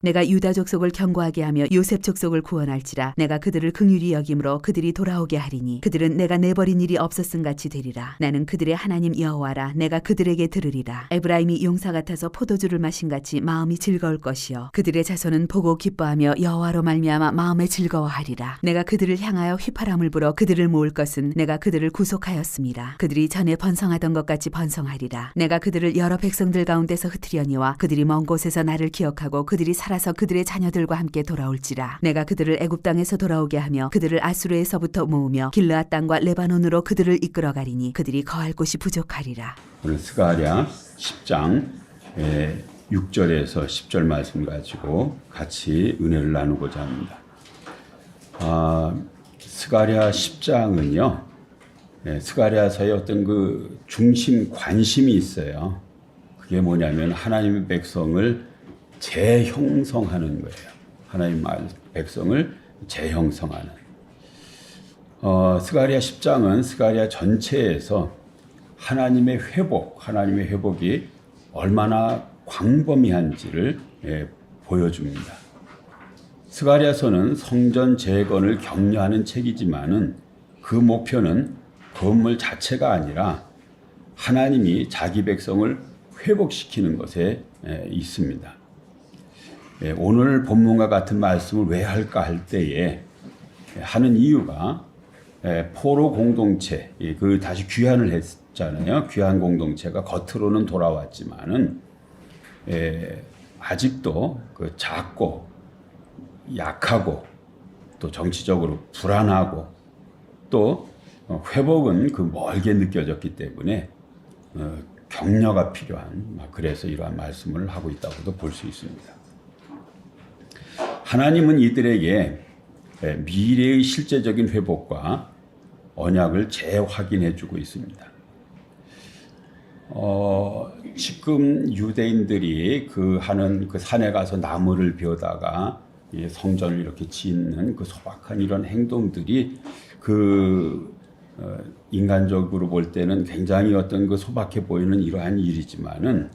내가 유다 족속을 견고하게 하며 요셉 족속을 구원할지라. 내가 그들을 긍휼히 여김으로 그들이 돌아오게 하리니 그들은 내가 내버린 일이 없었음 같이 되리라. 나는 그들의 하나님 여호와라. 내가 그들에게 들으리라. 에브라임이 용사 같아서 포도주를 마신 같이 마음이 즐거울 것이요 그들의 자손은 보고 기뻐하며 여호와로 말미암아 마음에 즐거워하리라. 내가 그들을 향하여 휘파람을 불어 그들을 모을 것은 내가 그들을 구속하였음이라. 그들이 전에 번성하던 것 같이 번성하리라. 내가 그들을 여러 백성들 가운데서 흩으려니와 그들이 먼 곳에서 나를 기억하고 그들이 살아서 그들의 자녀들과 함께 돌아올지라. 내가 그들을 애굽 땅에서 돌아오게 하며 그들을 아수르에서부터 모으며 길르앗 땅과 레바논으로 그들을 이끌어가리니 그들이 거할 곳이 부족하리라. 오늘 스가랴 10장 6절에서 10절 말씀 가지고 같이 은혜를 나누고자 합니다. 스가랴 10장은요, 스가랴서의 어떤 그 중심 관심이 있어요. 그게 뭐냐면 하나님의 백성을 재형성하는 거예요. 하나님 백성을 재형성하는. 스가랴 10장은 스가랴 전체에서 하나님의 회복이 얼마나 광범위한지를 보여줍니다. 스가랴서는 성전 재건을 격려하는 책이지만은 그 목표는 건물 자체가 아니라 하나님이 자기 백성을 회복시키는 것에 있습니다. 오늘 본문과 같은 말씀을 왜 할까 할 때에 하는 이유가 포로 공동체, 그 다시 귀환을 했잖아요. 귀환 공동체가 겉으로는 돌아왔지만은 아직도 그 작고 약하고 또 정치적으로 불안하고 또 회복은 그 멀게 느껴졌기 때문에 격려가 필요한, 그래서 이러한 말씀을 하고 있다고도 볼 수 있습니다. 하나님은 이들에게 미래의 실제적인 회복과 언약을 재확인해 주고 있습니다. 지금 유대인들이 하는 그 산에 가서 나무를 베어다가 성전을 이렇게 짓는 그 소박한 이런 행동들이 인간적으로 볼 때는 굉장히 어떤 그 소박해 보이는 이러한 일이지만은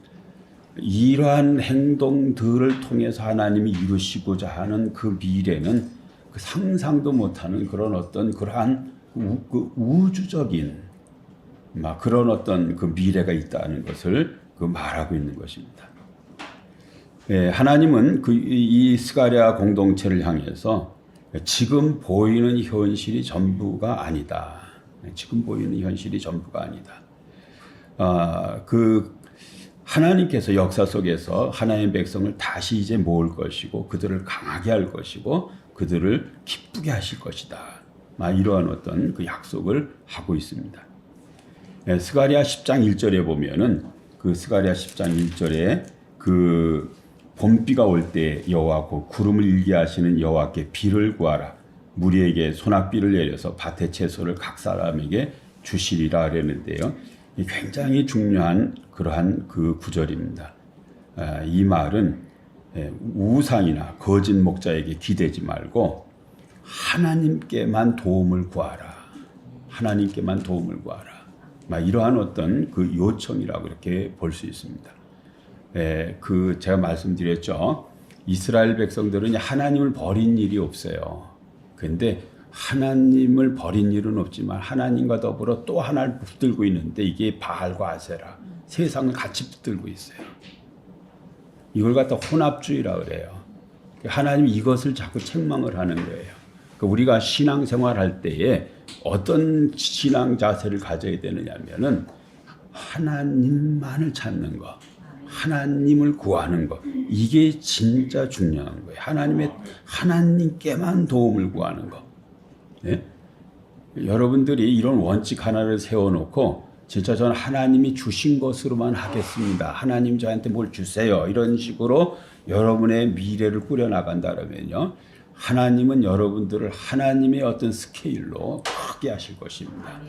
이러한 행동들을 통해서 하나님이 이루시고자 하는 그 미래는 그 상상도 못하는 그런 어떤 그러한 우주적인 그런 어떤 그 미래가 있다는 것을 말하고 있는 것입니다. 하나님은 이 스가랴 공동체를 향해서 지금 보이는 현실이 전부가 아니다. 지금 보이는 현실이 전부가 아니다. 하나님께서 역사 속에서 하나님의 백성을 다시 이제 모을 것이고 그들을 강하게 할 것이고 그들을 기쁘게 하실 것이다. 이러한 어떤 그 약속을 하고 있습니다. 스가랴 10장 1절에 보면은 그 스가랴 10장 1절에 그 봄비가 올 때 여호와 곧 구름을 일게 하시는 여호와께 비를 구하라. 무리에게 소낙비를 내려서 밭의 채소를 각 사람에게 주시리라 그랬는데요. 굉장히 중요한 그러한 그 구절입니다. 이 말은 우상이나 거짓 목자에게 기대지 말고 하나님께만 도움을 구하라. 하나님께만 도움을 구하라. 이러한 어떤 그 요청이라고 이렇게 볼 수 있습니다. 제가 말씀드렸죠. 이스라엘 백성들은 하나님을 버린 일이 없어요. 그런데 하나님을 버린 일은 없지만 하나님과 더불어 또 하나를 붙들고 있는데 이게 바알과 아세라, 세상을 같이 붙들고 있어요. 이걸 갖다 혼합주의라 그래요. 하나님이 이것을 자꾸 책망을 하는 거예요. 우리가 신앙생활 할 때에 어떤 신앙 자세를 가져야 되느냐면은 하나님만을 찾는 거, 하나님을 구하는 거, 이게 진짜 중요한 거예요. 하나님께만 도움을 구하는 거. 여러분들이 이런 원칙 하나를 세워놓고 진짜 저는 하나님이 주신 것으로만 하겠습니다. 하나님 저한테 뭘 주세요. 이런 식으로 여러분의 미래를 꾸려나간다면요. 하나님은 여러분들을 하나님의 어떤 스케일로 크게 하실 것입니다.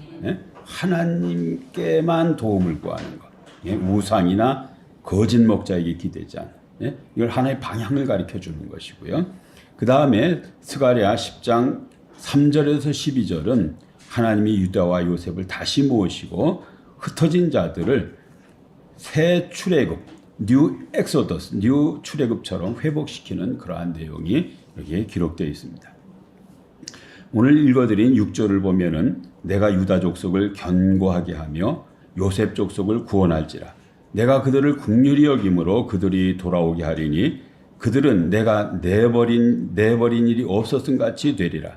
하나님께만 도움을 구하는 것. 우상이나 거짓 목자에게 기대지 않는. 이걸 하나의 방향을 가르쳐 주는 것이고요. 그 다음에 스가랴 10장 3절에서 12절은 하나님이 유다와 요셉을 다시 모으시고 흩어진 자들을 새 출애굽, 뉴 엑소더스, 뉴 출애굽처럼 회복시키는 그러한 내용이 여기에 기록되어 있습니다. 오늘 읽어드린 6절을 보면은 내가 유다 족속을 견고하게 하며 요셉 족속을 구원할지라 내가 그들을 긍휼히 여김으로 그들이 돌아오게 하리니 그들은 내가 내버린 일이 없었음 같이 되리라.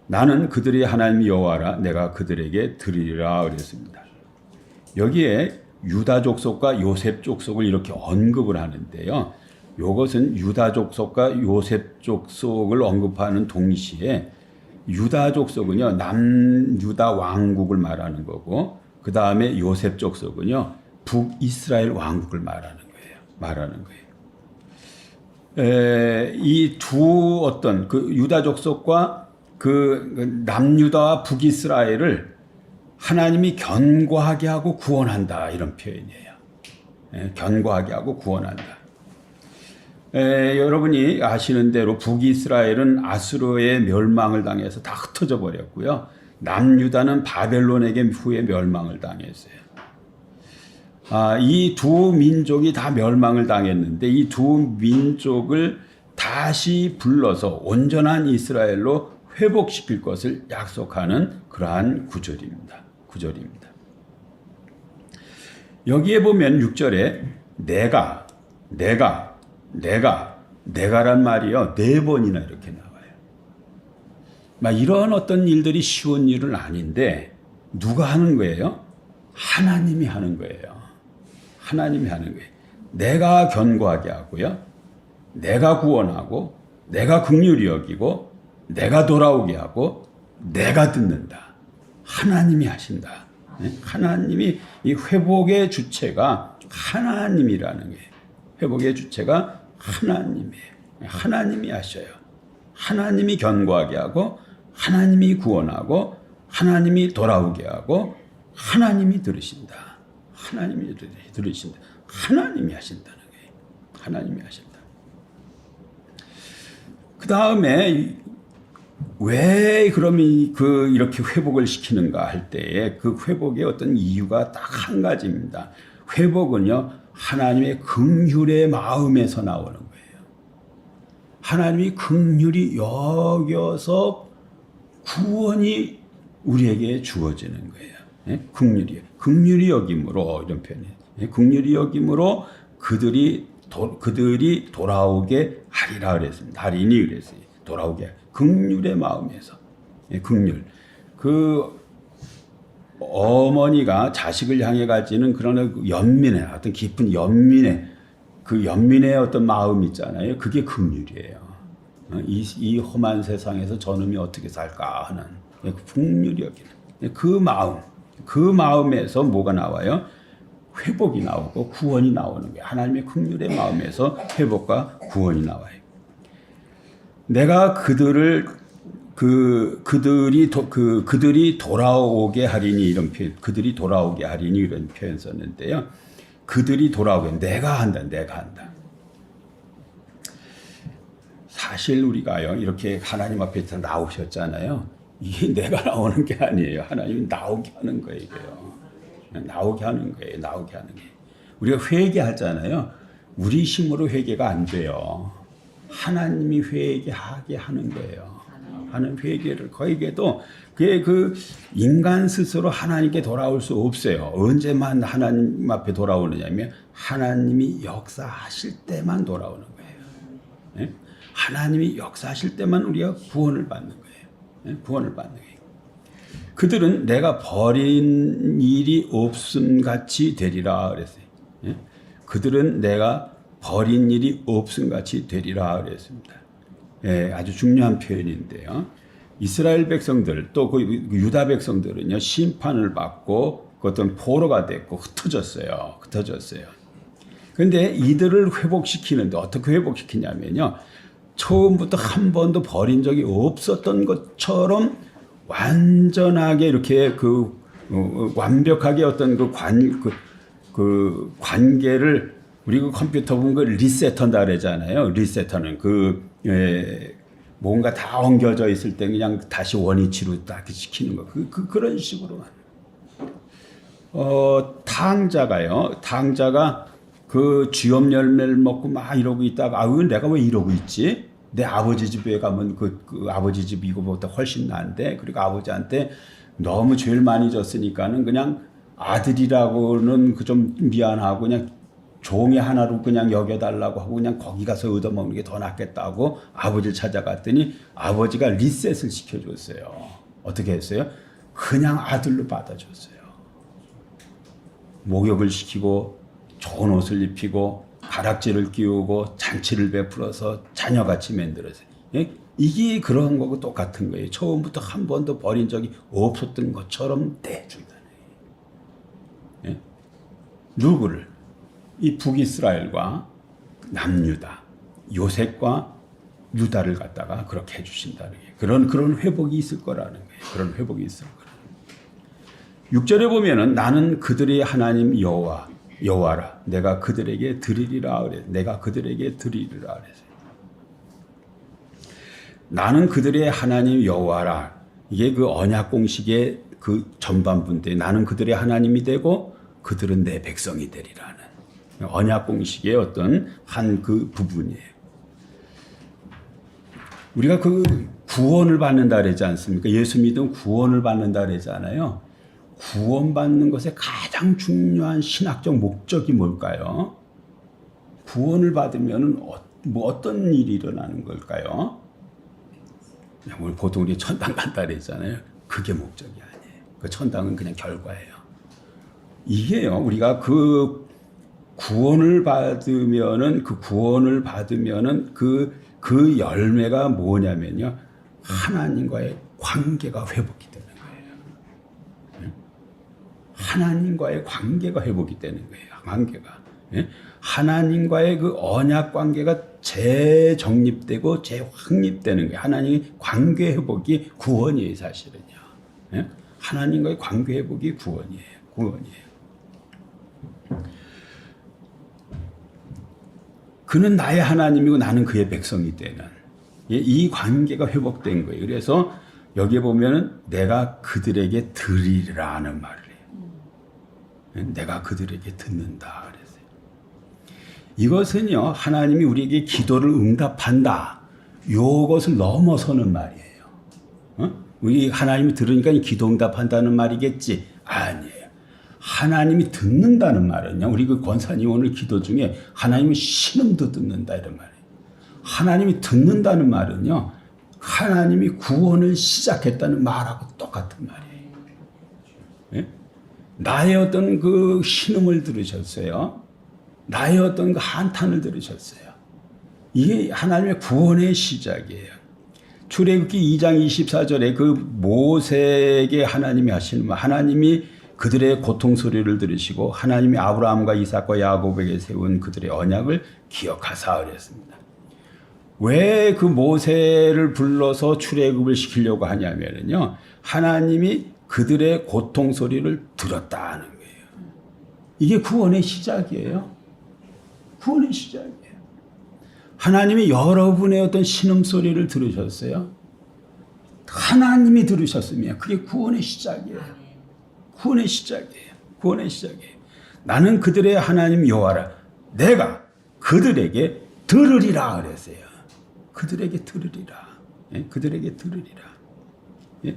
나는 그들의 하나님 여호와라 내가 그들에게 드리리라 그랬습니다. 여기에 유다 족속과 요셉 족속을 이렇게 언급을 하는데요. 이것은 유다 족속과 요셉 족속을 언급하는 동시에 유다 족속은요 남유다 왕국을 말하는 거고 그 다음에 요셉 족속은요 북이스라엘 왕국을 말하는 거예요. 이 두 어떤 그 유다 족속과 그 남유다와 북이스라엘을 하나님이 견고하게 하고 구원한다 이런 표현이에요. 견고하게 하고 구원한다. 여러분이 아시는 대로 북이스라엘은 아수르의 멸망을 당해서 다 흩어져 버렸고요. 남유다는 바벨론에게 후에 멸망을 당했어요. 이 두 민족이 다 멸망을 당했는데 이 두 민족을 다시 불러서 온전한 이스라엘로 회복시킬 것을 약속하는 그러한 구절입니다. 여기에 보면 6절에 내가란 말이요 4번이나 이렇게 나와요. 이런 어떤 일들이 쉬운 일은 아닌데 누가 하는 거예요? 하나님이 하는 거예요. 내가 견고하게 하고요. 내가 구원하고 내가 긍휼히 여기고 내가 돌아오게 하고 내가 듣는다. 하나님이 하신다. 하나님이 이 회복의 주체가 하나님이라는 거예요. 회복의 주체가 하나님이에요. 하나님이 하셔요. 하나님이 견고하게 하고 하나님이 구원하고 하나님이 돌아오게 하고 하나님이 들으신다. 하나님이 들으신다. 하나님이 하신다는 거예요. 하나님이 하신다. 그 다음에 왜 그럼 이렇게 회복을 시키는가 할 때에 그 회복의 어떤 이유가 딱 한 가지입니다. 회복은요 하나님의 긍휼의 마음에서 나오는 거예요. 하나님이 긍휼히 여겨서 구원이 우리에게 주어지는 거예요. 긍휼히 여김으로 이런 표현이에요. 긍휼히 여김으로 그들이 돌아오게 하리라 그랬습니다. 하리니 그랬어요. 돌아오게 긍휼의 마음에서 긍휼 그 어머니가 자식을 향해 가지는 그런 연민의 어떤 깊은 연민의 어떤 마음 있잖아요. 그게 긍휼이에요. 이 험한 세상에서 저놈이 어떻게 살까 하는 긍휼히 여기는 그 마음에서 뭐가 나와요? 회복이 나오고 구원이 나오는 거예요. 하나님의 긍휼의 마음에서 회복과 구원이 나와요. 내가 그들이 돌아오게 하리니 이런 표현, 그들이 돌아오게 하리니 이런 표현 썼는데요. 그들이 돌아오게 내가 한다. 사실 우리가요 이렇게 하나님 앞에 나오셨잖아요. 이게 내가 나오는 게 아니에요. 하나님이 나오게 하는 거예요. 나오게 하는 거예요. 우리가 회개하잖아요. 우리 힘으로 회개가 안 돼요. 하나님이 회개하게 하는 거예요. 하는 회개를 거기에도 그 인간 스스로 하나님께 돌아올 수 없어요. 언제만 하나님 앞에 돌아오느냐면 하나님이 역사하실 때만 돌아오는 거예요. 하나님이 역사하실 때만 우리가 구원을 받는 거예요. 구원을 받는 거예요. 그들은 내가 버린 일이 없음 같이 되리라 그랬어요. 그들은 내가 버린 일이 없음 같이 되리라 그랬습니다. 아주 중요한 표현인데요. 이스라엘 백성들 또 그 유다 백성들은요 심판을 받고 그 어떤 포로가 됐고 흩어졌어요. 그런데 이들을 회복시키는데 어떻게 회복시키냐면요. 처음부터 한 번도 버린 적이 없었던 것처럼 완전하게 이렇게 완벽하게 어떤 그 관계를 우리 그 컴퓨터 보면 그 리셋한다 그러잖아요. 리셋하는 뭔가 다 엉겨져 있을 때 그냥 다시 원위치로 딱 시키는 거. 그런 식으로만. 탕자가 그 쥐염 열매를 먹고 막 이러고 있다가 내가 왜 이러고 있지? 내 아버지 집에 가면 그 아버지 집 이거보다 훨씬 나은데, 그리고 아버지한테 너무 죄를 많이 졌으니까는 그냥 아들이라고는 그 좀 미안하고 그냥 종이 하나로 그냥 여겨달라고 하고 그냥 거기 가서 얻어먹는 게 더 낫겠다고 아버지를 찾아갔더니 아버지가 리셋을 시켜줬어요. 어떻게 했어요? 그냥 아들로 받아줬어요. 목욕을 시키고 좋은 옷을 입히고 가락지를 끼우고 잔치를 베풀어서 자녀같이 만들었어요. 예? 이게 그런 거고 똑같은 거예요. 처음부터 한 번도 버린 적이 없었던 것처럼 대해준다는 거예요. 예? 누구를? 이 북이스라엘과 남유다, 요셉과 유다를 갖다가 그렇게 해주신다는 거예요. 그런 회복이 있을 거라는 거예요. 그런 회복이 있을 거라는 거예요. 6절에 보면은 나는 그들의 하나님 여호와라. 내가 그들에게 드리리라 그래. 내가 그들에게 드리리라 그랬어요. 나는 그들의 하나님 여호와라. 이게 그 언약 공식의 그 전반부인데 나는 그들의 하나님이 되고 그들은 내 백성이 되리라는 언약 공식의 어떤 한 그 부분이에요. 우리가 그 구원을 받는다 그러지 않습니까? 예수 믿으면 구원을 받는다 그러잖아요. 구원받는 것의 가장 중요한 신학적 목적이 뭘까요? 구원을 받으면 어떤 일이 일어나는 걸까요? 보통 우리 천당 간다 그러잖아요. 그게 목적이 아니에요. 그 천당은 그냥 결과예요. 이게요, 우리가 그 구원을 받으면은 그 열매가 뭐냐면요, 하나님과의 관계가 회복이 되는 거예요. 하나님과의 관계가 회복이 되는 거예요. 관계가. 하나님과의 그 언약 관계가 재정립되고 재확립되는 거예요. 하나님의 관계 회복이 구원이에요, 사실은요. 하나님과의 관계 회복이 구원이에요. 그는 나의 하나님이고 나는 그의 백성이 되는 이 관계가 회복된 거예요. 그래서 여기에 보면은 내가 그들에게 드리라는 말을 해요. 내가 그들에게 듣는다 그랬어요. 이것은요, 하나님이 우리에게 기도를 응답한다, 이것을 넘어서는 말이에요. 우리 하나님이 들으니까 기도 응답한다는 말이겠지? 아니에요. 하나님이 듣는다는 말은요, 우리 그 권사님 오늘 기도 중에 하나님이 신음도 듣는다 이런 말이에요. 하나님이 듣는다는 말은요, 하나님이 구원을 시작했다는 말하고 똑같은 말이에요. 예? 나의 어떤 그 신음을 들으셨어요. 나의 어떤 그 한탄을 들으셨어요. 이게 하나님의 구원의 시작이에요. 출애굽기 2장 24절에 그 모세에게 하나님이 하시는 말, 하나님이 그들의 고통 소리를 들으시고 하나님이 아브라함과 이삭과 야곱에게 세운 그들의 언약을 기억하사 그랬습니다. 왜 그 모세를 불러서 출애굽을 시키려고 하냐면요, 하나님이 그들의 고통 소리를 들었다는 거예요. 이게 구원의 시작이에요. 구원의 시작이에요. 하나님이 여러분의 어떤 신음소리를 들으셨어요. 하나님이 들으셨으면 그게 구원의 시작이에요. 구원의 시작이에요. 구원의 시작이에요. 나는 그들의 하나님 여호와라. 내가 그들에게 들으리라 그랬어요. 그들에게 들으리라. 예? 그들에게 들으리라. 예?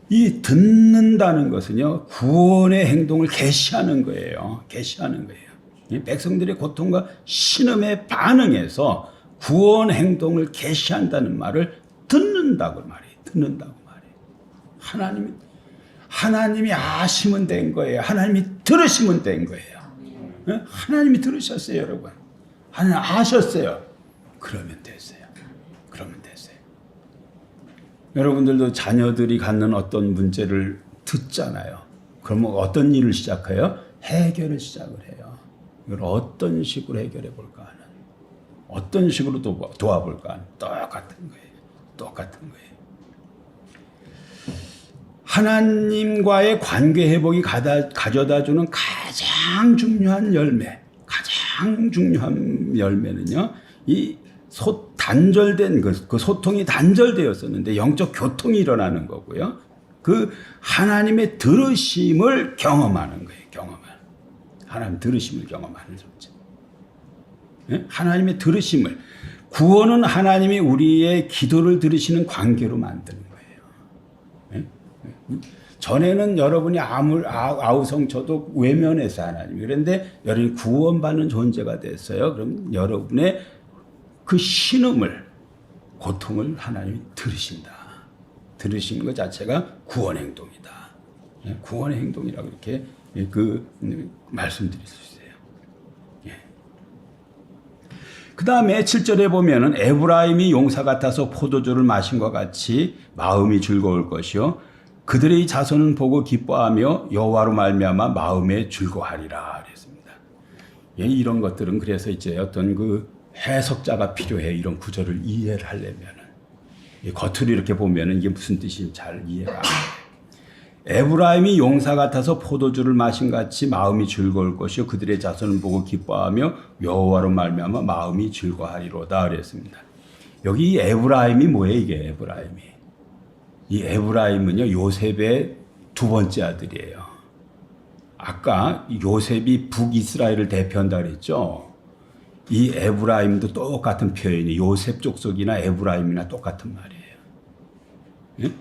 이 듣는다는 것은요, 구원의 행동을 계시하는 거예요. 계시하는 거예요. 예? 백성들의 고통과 신음에 반응해서 구원 행동을 계시한다는 말을 듣는다고 말해요. 듣는다고 말해요. 하나님이 아시면 된 거예요. 하나님이 들으시면 된 거예요. 예? 하나님이 들으셨어요, 여러분. 하나님 아셨어요. 그러면 됐어요. 그러면 됐어요. 여러분들도 자녀들이 갖는 어떤 문제를 듣잖아요. 그러면 어떤 일을 시작해요? 해결을 시작을 해요. 이걸 어떤 식으로 해결해 볼까 하는, 어떤 식으로 도와볼까 하는, 똑같은 거예요. 똑같은 거예요. 하나님과의 관계 회복이 가져다주는 가장 중요한 열매는요, 이 단절된 그 소통이 단절되었었는데 영적 교통이 일어나는 거고요. 그 하나님의 들으심을 경험하는 거예요. 하나님 들으심을 경험하는 존재. 예? 하나님의 들으심을 구원은 하나님이 우리의 기도를 들으시는 관계로 만드는 거예요. 예? 전에는 여러분이 아우성쳐도 외면해서 하나님 그런데 여러분이 구원받는 존재가 됐어요. 그럼 여러분의 그 신음을 고통을 하나님이 들으신다. 들으시는 것 자체가 구원 행동이다. 예? 구원의 행동이라고 이렇게 말씀드릴 수 있어요. 예. 그 다음에 7절에 보면은 에브라임이 용사 같아서 포도주를 마신 것 같이 마음이 즐거울 것이요 그들의 자손은 보고 기뻐하며 여호와로 말미암아 마음에 즐거워하리라 그랬습니다. 예, 이런 것들은 그래서 이제 어떤 그 해석자가 필요해. 이런 구절을 이해를 하려면은 겉으로 이렇게 보면은 이게 무슨 뜻인지 잘 이해가 안 돼요. 에브라임이 용사 같아서 포도주를 마신 같이 마음이 즐거울 것이요 그들의 자손을 보고 기뻐하며 여호와로 말미암아 마음이 즐거워하리로다 그랬습니다. 여기 이 에브라임이 뭐예요? 이게 에브라임이 이 에브라임은요 요셉의 두 번째 아들이에요. 아까 요셉이 북이스라엘을 대표한다 그랬죠. 이 에브라임도 똑같은 표현이 요셉 족속이나 에브라임이나 똑같은 말이에요. 예?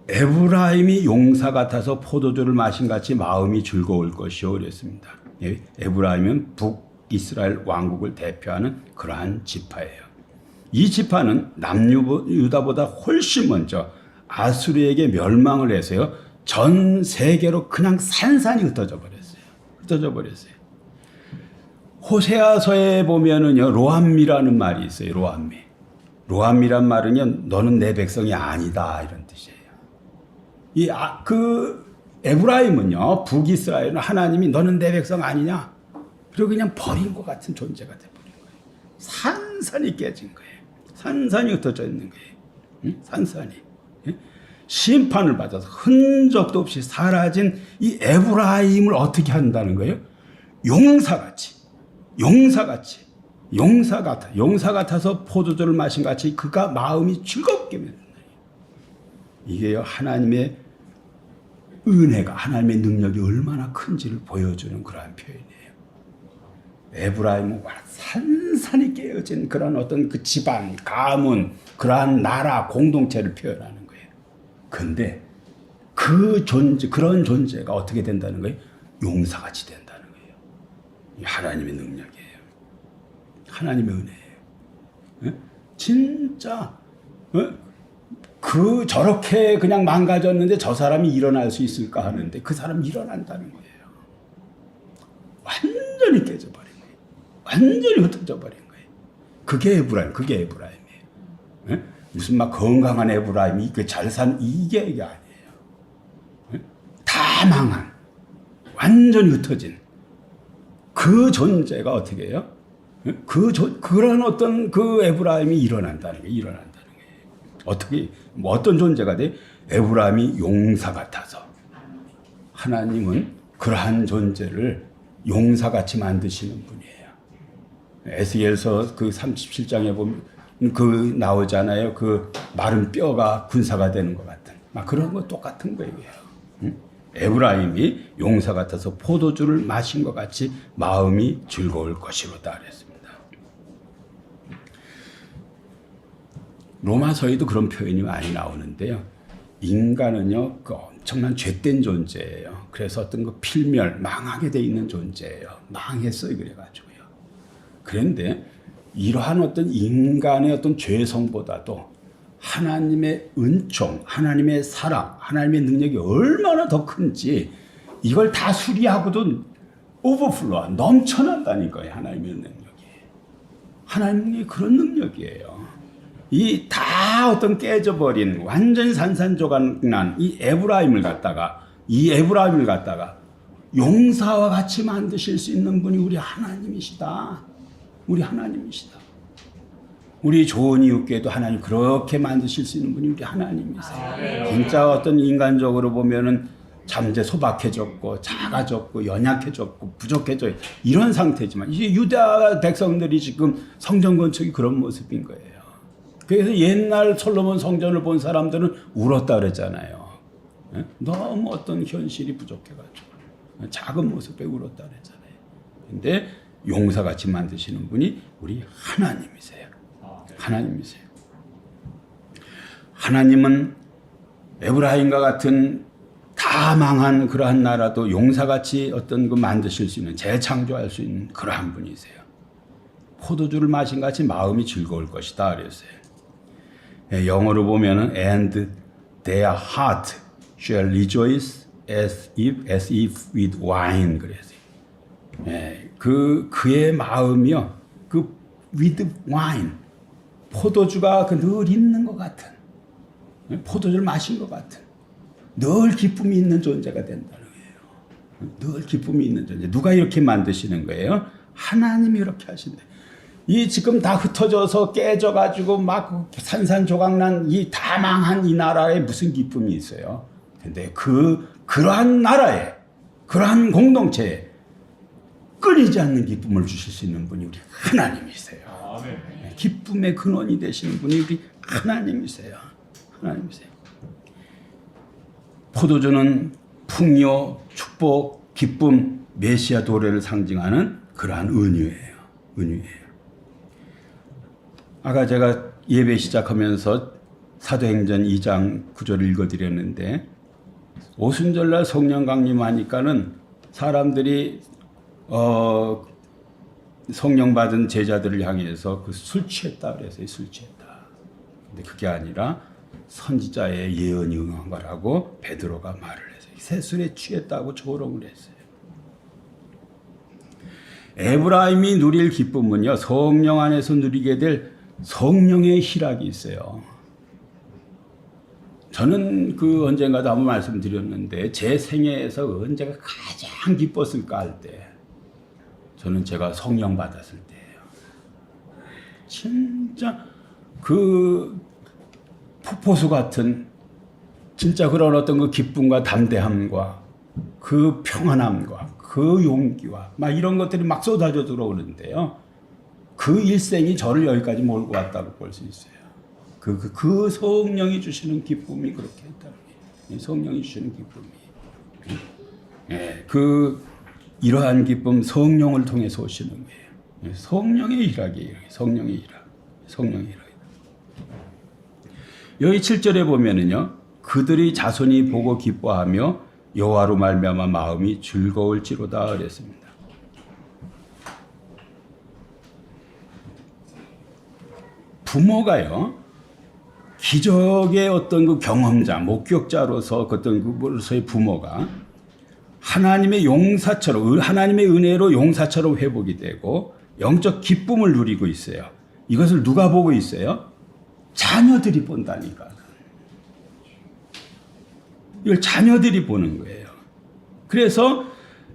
에브라임이 용사 같아서 포도주를 마신 같이 마음이 즐거울 것이요 그랬습니다. 예? 에브라임은 북이스라엘 왕국을 대표하는 그러한 지파예요. 이 지파는 남유다보다 훨씬 먼저 아수르에게 멸망을 해서요. 전 세계로 그냥 산산이 흩어져 버렸어요. 호세아서에 보면은요. 로암미라는 말이 있어요. 로암미란 말은요. 너는 내 백성이 아니다 이런 뜻이에요. 그 에브라임은요. 북이스라엘은 하나님이 너는 내 백성 아니냐? 그리고 그냥 버린 것 같은 존재가 돼버린 거예요. 산산이 깨진 거예요. 산산이 흩어져 있는 거예요. 응? 산산이. 심판을 받아서 흔적도 없이 사라진 이 에브라임을 어떻게 한다는 거예요? 용사 같아서 포도주를 마신 같이 그가 마음이 즐겁게 만든다. 이게요 하나님의 은혜가 하나님의 능력이 얼마나 큰지를 보여주는 그러한 표현이에요. 에브라임은 산산이 깨어진 그런 어떤 그 집안, 가문, 그러한 나라 공동체를 표현하는 거예요. 근데 그런 존재가 어떻게 된다는 거예요? 용사같이 된다는 거예요. 하나님의 능력이에요. 하나님의 은혜예요. 예? 진짜 저렇게 그냥 망가졌는데 저 사람이 일어날 수 있을까 하는데 그 사람이 일어난다는 거예요. 완전히 깨져버린 거예요. 완전히 흩어져 버린 거예요. 그게 에브라임이에요. 예? 무슨 막 건강한 에브라임이 잘 산 이게 아니에요. 예? 다 망한 완전히 흩어진 그 존재가 어떻게 해요? 예? 그런 어떤 그 에브라임이 일어난다는 거예요. 어떻게 어떤 존재가 돼? 에브라임이 용사 같아서 하나님은 그러한 존재를 용사같이 만드시는 분이에요. 에스겔서 그 37장에 보면 그 나오잖아요. 그 마른 뼈가 군사가 되는 것 같은 막 그런 거 똑같은 거예요. 응? 에브라임이 용사 같아서 포도주를 마신 것 같이 마음이 즐거울 것이로다 그랬습니다. 로마서에도 그런 표현이 많이 나오는데요. 인간은요, 그 엄청난 죄된 존재예요. 그래서 어떤 그 필멸, 망하게 돼 있는 존재예요. 망했어요, 그래가지고요. 그런데 이러한 어떤 인간의 어떤 죄성보다도 하나님의 은총, 하나님의 사랑, 하나님의 능력이 얼마나 더 큰지 이걸 다 수리하고도 오버플로와 넘쳐난다니까요. 하나님의 능력이. 하나님의 그런 능력이에요. 이 다 어떤 깨져버린 완전히 산산조각난 이 에브라임을 갖다가 용사와 같이 만드실 수 있는 분이 우리 하나님이시다. 우리 좋은 이웃께도 하나님 그렇게 만드실 수 있는 분이 우리 하나님이세요. 진짜 어떤 인간적으로 보면은 잠재 소박해졌고 작아졌고 연약해졌고 부족해져 이런 상태지만 이제 유다 백성들이 지금 성전 건축이 그런 모습인 거예요. 그래서 옛날 솔로몬 성전을 본 사람들은 울었다 그랬잖아요. 너무 어떤 현실이 부족해가지고 작은 모습에 울었다 그랬잖아요. 근데 용사같이 만드시는 분이 우리 하나님이세요. 하나님이세요. 하나님은 에브라임과 같은 다 망한 그러한 나라도 용사같이 어떤 그 만드실 수 있는, 재창조할 수 있는 그러한 분이세요. 포도주를 마신 같이 마음이 즐거울 것이다 그랬어요. 영어로 보면은 and their heart shall rejoice as if with wine 그랬어요. 그의 마음이요, 그 with wine, 포도주가 늘 있는 것 같은, 포도주를 마신 것 같은, 늘 기쁨이 있는 존재가 된다는 거예요. 늘 기쁨이 있는 존재. 누가 이렇게 만드시는 거예요? 하나님이 이렇게 하신대. 이 지금 다 흩어져서 깨져가지고 막 산산조각난 이 다 망한 이 나라에 무슨 기쁨이 있어요? 근데 그러한 나라에, 그러한 공동체에 끊이지 않는 기쁨을 주실 수 있는 분이 우리 하나님이세요. 아멘. 기쁨의 근원이 되시는 분이 우리 하나님이세요. 하나님이세요. 포도주는 풍요, 축복, 기쁨, 메시아 도래를 상징하는 그러한 은유예요. 은유예요. 아까 제가 예배 시작하면서 사도행전 2장 9절을 읽어드렸는데, 오순절날 성령 강림하니까는 사람들이 성령 받은 제자들을 향해서 그 술 취했다 그래서 술 취했다. 근데 그게 아니라 선지자의 예언이 응한 거라고 베드로가 말을 했어요. 새술에 취했다고 조롱을 했어요. 에브라임이 누릴 기쁨은요, 성령 안에서 누리게 될 성령의 희락이 있어요. 저는 언젠가도 한번 말씀드렸는데, 제 생애에서 언제가 가장 기뻤을까 할 때, 저는 제가 성령 받았을 때예요. 진짜 폭포수 같은 진짜 그런 어떤 그 기쁨과 담대함과 그 평안함과 그 용기와 막 이런 것들이 막 쏟아져 들어오는데요. 그 일생이 저를 여기까지 몰고 왔다고 볼 수 있어요. 그 성령이 주시는 기쁨이 그렇게 했다는 거예요. 성령이 주시는 기쁨이. 이러한 기쁨 성령을 통해서 오시는 거예요. 성령의 일학이에요. 성령의 일학. 성령의 일학. 여기 7절에 보면은요, 그들이 자손이 보고 기뻐하며 여호와로 말미암아 마음이 즐거울지로다 그랬습니다. 부모가요, 기적의 어떤 그 경험자, 목격자로서 어떤 그로서의 부모가 하나님의 용사처럼, 하나님의 은혜로 용사처럼 회복이 되고 영적 기쁨을 누리고 있어요. 이것을 누가 보고 있어요? 자녀들이 본다니까. 이걸 자녀들이 보는 거예요. 그래서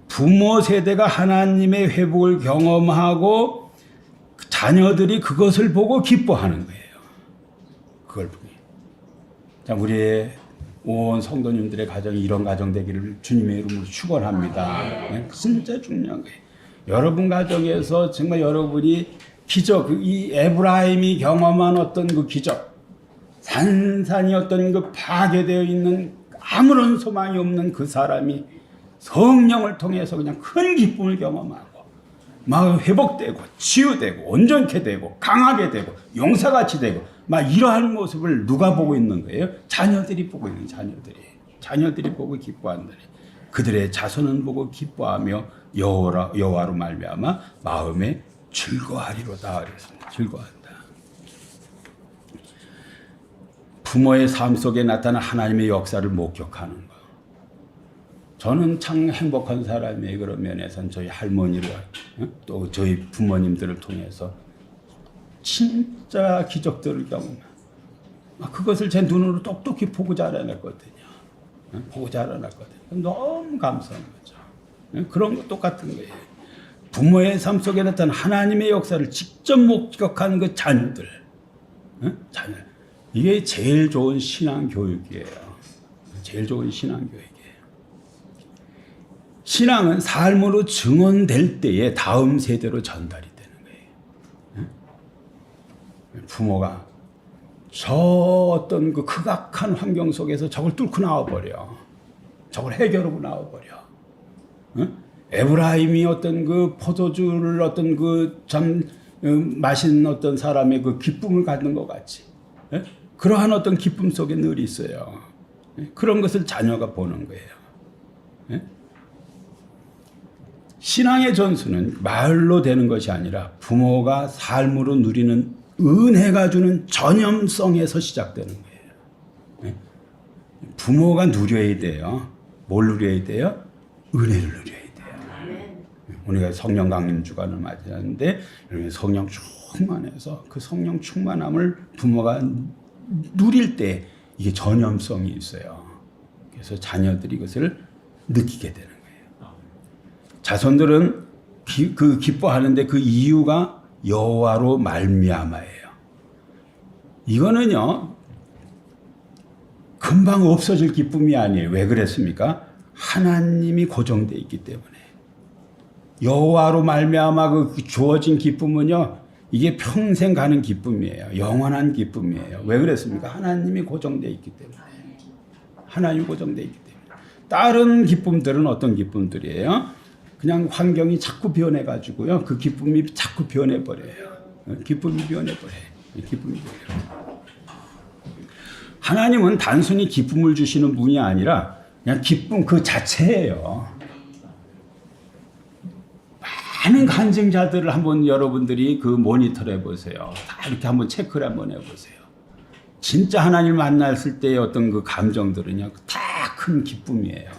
부모 세대가 하나님의 회복을 경험하고 자녀들이 그것을 보고 기뻐하는 거예요. 그걸 보고. 자, 우리의 온 성도님들의 가정이 이런 가정 되기를 주님의 이름으로 축원합니다. 네, 진짜 중요한 거예요. 여러분 가정에서 정말 여러분이 기적, 이 에브라임이 경험한 어떤 그 기적, 산산이 어떤 그 파괴되어 있는 아무런 소망이 없는 그 사람이 성령을 통해서 그냥 큰 기쁨을 경험하고 막 회복되고 치유되고 온전케 되고 강하게 되고 용사같이 되고 막 이러한 모습을 누가 보고 있는 거예요? 자녀들이 보고 있는 자녀들이 보고 기뻐한다니. 그들의 자손은 보고 기뻐하며 여호와로 말미암아 마음에 즐거워하리로다 그랬습니다. 즐거워한다. 부모의 삶 속에 나타난 하나님의 역사를 목격하는 거. 저는 참 행복한 사람이에요. 그런 면에서는 저희 할머니를 또 저희 부모님들을 통해서 진짜 기적들을 경험한, 그것을 제 눈으로 똑똑히 보고 자라났거든요. 보고 자라났거든요. 너무 감사한 거죠. 그런 거 똑같은 거예요. 부모의 삶 속에 나타난 하나님의 역사를 직접 목격하는 그 자녀들, 자녀. 이게 제일 좋은 신앙 교육이에요. 제일 좋은 신앙 교육이에요. 신앙은 삶으로 증언될 때에 다음 세대로 전달이 되는 거예요. 부모가 저 어떤 그 극악한 환경 속에서 저걸 뚫고 나와버려. 저걸 해결하고 나와버려. 에브라임이 어떤 그 포도주를 어떤 그 참 마신 어떤 사람의 그 기쁨을 갖는 것 같이, 예? 그러한 어떤 기쁨 속에 늘 있어요. 예? 그런 것을 자녀가 보는 거예요. 예? 신앙의 전수는 말로 되는 것이 아니라 부모가 삶으로 누리는 은혜가 주는 전염성에서 시작되는 거예요. 예? 부모가 누려야 돼요. 뭘 누려야 돼요? 은혜를 누려야 돼요. 우리가 성령 강림 주간을 맞이하는데 성령 충만해서 그 성령 충만함을 부모가 누릴 때 이게 전염성이 있어요. 그래서 자녀들이 이것을 느끼게 되는 거예요. 자손들은 기뻐하는데 그 이유가 여호와로 말미암아예요. 이거는요 금방 없어질 기쁨이 아니에요. 왜 그랬습니까? 하나님이 고정되어 있기 때문에. 여호와로 말미암아 그 주어진 기쁨은요 이게 평생 가는 기쁨이에요. 영원한 기쁨이에요. 왜 그랬습니까? 하나님이 고정되어 있기 때문에. 하나님이 고정되어 있기 때문에. 다른 기쁨들은 어떤 기쁨들이에요? 그냥 환경이 자꾸 변해가지고요 그 기쁨이 자꾸 변해버려요. 기쁨이 변해버려요. 기쁨이 변해버려요. 하나님은 단순히 기쁨을 주시는 분이 아니라 그냥 기쁨 그 자체예요. 많은 간증자들을 한번 여러분들이 그 모니터를 해보세요. 다 이렇게 한번 체크를 한번 해보세요. 진짜 하나님을 만났을 때의 어떤 그 감정들은요, 다 큰 기쁨이에요.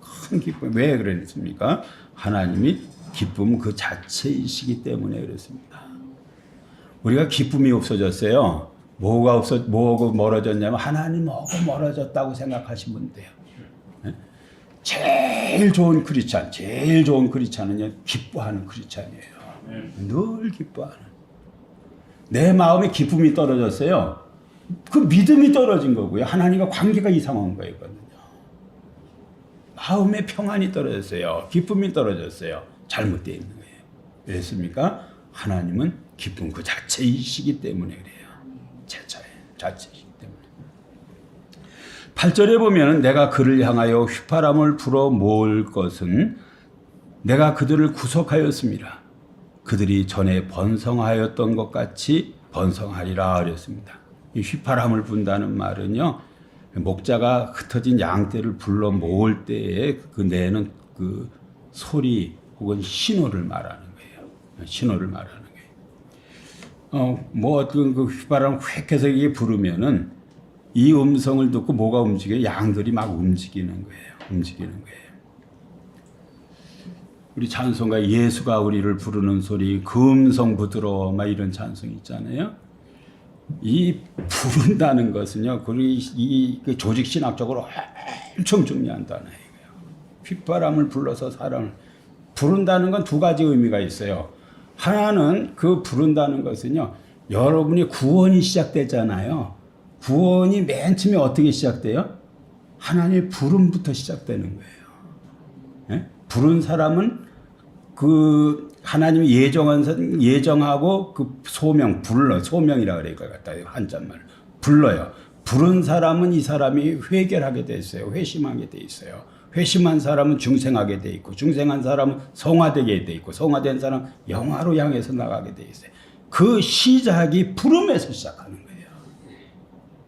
큰 기쁨. 왜 그랬습니까? 하나님이 기쁨 그 자체이시기 때문에 그랬습니다. 우리가 기쁨이 없어졌어요. 뭐가 멀어졌냐면 하나님하고 멀어졌다고 생각하시면 돼요. 제일 좋은 크리스찬은요 기뻐하는 크리스찬이에요. 늘 기뻐하는. 내 마음에 기쁨이 떨어졌어요. 그 믿음이 떨어진 거고요. 하나님과 관계가 이상한 거거든요. 마음의 평안이 떨어졌어요. 기쁨이 떨어졌어요. 잘못되어 있는 거예요. 그랬습니까? 하나님은 기쁨 그 자체이시기 때문에 그래요. 자체이시기 때문에. 8절에 보면 내가 그를 향하여 휘파람을 불어 모을 것은 내가 그들을 구속하였습니다. 그들이 전에 번성하였던 것 같이 번성하리라 그랬습니다. 이 휘파람을 분다는 말은요. 목자가 흩어진 양떼를 불러 모을 때에 그 내는 그 소리 혹은 신호를 말하는 거예요. 신호를 말하는 거예요. 그 휘파람을 휙 해서 이게 부르면은 이 음성을 듣고 뭐가 움직여요? 양들이 막 움직이는 거예요. 우리 찬송가 예수가 우리를 부르는 소리, 그 음성 부드러워, 막 이런 찬송 있잖아요. 이 부른다는 것은요, 그 조직 신학적으로 엄청 중요한 단어예요. 휘파람을 불러서 사람을 부른다는 건 두 가지 의미가 있어요. 하나는 그 부른다는 것은요, 여러분이 구원이 시작되잖아요. 구원이 맨 처음에 어떻게 시작돼요? 하나님의 부름부터 시작되는 거예요. 예? 부른 사람은 그 하나님이 예정하고 그 소명이라 그래야 것 같아요. 한자말 불러요. 부른 사람은 이 사람이 회결하게 돼 있어요. 회심하게 돼 있어요. 회심한 사람은 중생하게 돼 있고, 중생한 사람은 성화되게 돼 있고, 성화된 사람은 영화로 향해서 나가게 돼 있어요. 그 시작이 부름에서 시작하는 거예요.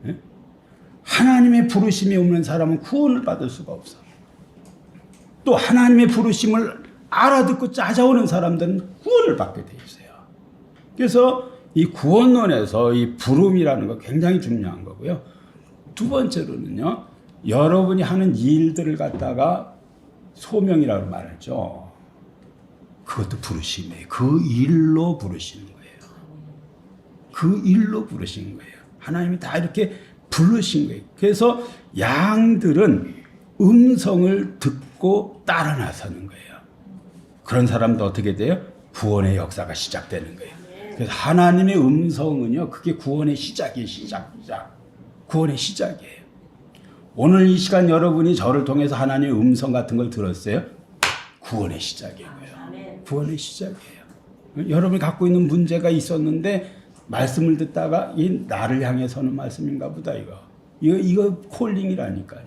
네? 하나님의 부르심이 없는 사람은 구원을 받을 수가 없어. 또 하나님의 부르심을 알아듣고 찾아오는 사람들은 구원을 받게 돼 있어요. 그래서 이 구원론에서 이 부름이라는 거 굉장히 중요한 거고요. 두 번째로는요, 여러분이 하는 일들을 갖다가 소명이라고 말하죠. 그것도 부르심이에요. 그 일로 부르시는 거예요. 그 일로 부르신 거예요. 하나님이 다 이렇게 부르신 거예요. 그래서 양들은 음성을 듣고 따라 나서는 거예요. 그런 사람도 어떻게 돼요? 구원의 역사가 시작되는 거예요. 그래서 하나님의 음성은요, 그게 구원의 시작이에요. 구원의 시작이에요. 오늘 이 시간 여러분이 저를 통해서 하나님의 음성 같은 걸 들었어요? 구원의 시작이에요. 구원의 시작이에요. 여러분이 갖고 있는 문제가 있었는데 말씀을 듣다가 이 나를 향해서는 말씀인가 보다 이거 콜링이라니까요.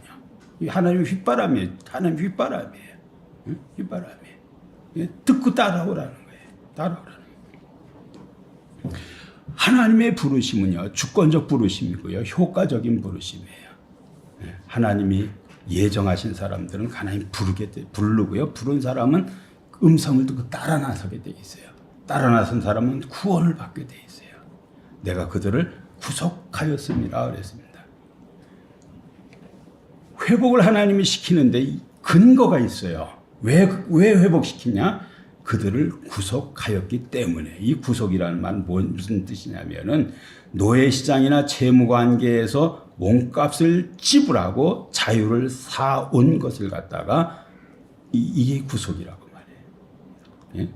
하나님의 휘바람이에요. 하나님의 휘바람이에요. 휘바람이에요. 듣고 따라오라는 거예요. 따라오라는 거예요. 하나님의 부르심은요, 주권적 부르심이고요, 효과적인 부르심이에요. 하나님이 예정하신 사람들은 하나님 부르고요, 부른 사람은 음성을 듣고 따라 나서게 돼 있어요. 따라 나선 사람은 구원을 받게 돼 있어요. 내가 그들을 구속하였습니다. 그랬습니다. 회복을 하나님이 시키는데 근거가 있어요. 왜 회복시키냐? 그들을 구속하였기 때문에. 이 구속이라는 말은 무슨 뜻이냐면은 노예시장이나 채무관계에서 몸값을 지불하고 자유를 사온 것을 갖다가 이게 구속이라고 말해요. 예?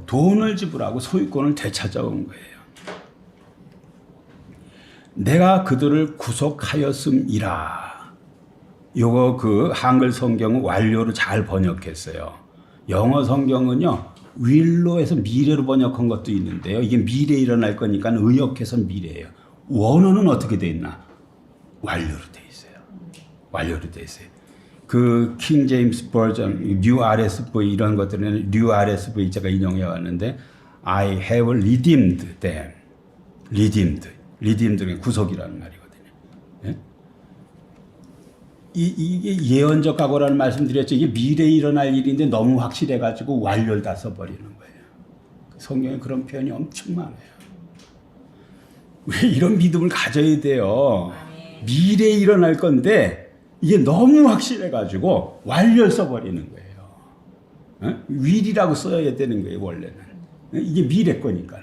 돈을 지불하고 소유권을 되찾아온 거예요. 내가 그들을 구속하였음이라. 요거 그 한글 성경은 완료로 잘 번역했어요. 영어 성경은요, will로에서 미래로 번역한 것도 있는데요. 이게 미래에 일어날 거니까 의역해서 미래예요. 원어는 어떻게 돼 있나? 완료로 돼 있어요. 완료로 돼 있어요. 그 킹 제임스 버전, 뉴 RSV 이런 것들은 뉴 RSV 제가 인용해 왔는데 I have redeemed them. redeemed는 구속이라는 말이거든요. 예? 이게 예언적 각오라는 말씀드렸죠. 이게 미래에 일어날 일인데 너무 확실해가지고 완료를 다 써버리는 거예요. 성경에 그런 표현이 엄청 많아요. 왜 이런 믿음을 가져야 돼요? 미래에 일어날 건데 이게 너무 확실해가지고 완료를 써버리는 거예요. will이라고 써야 되는 거예요, 원래는. 이게 미래 거니까.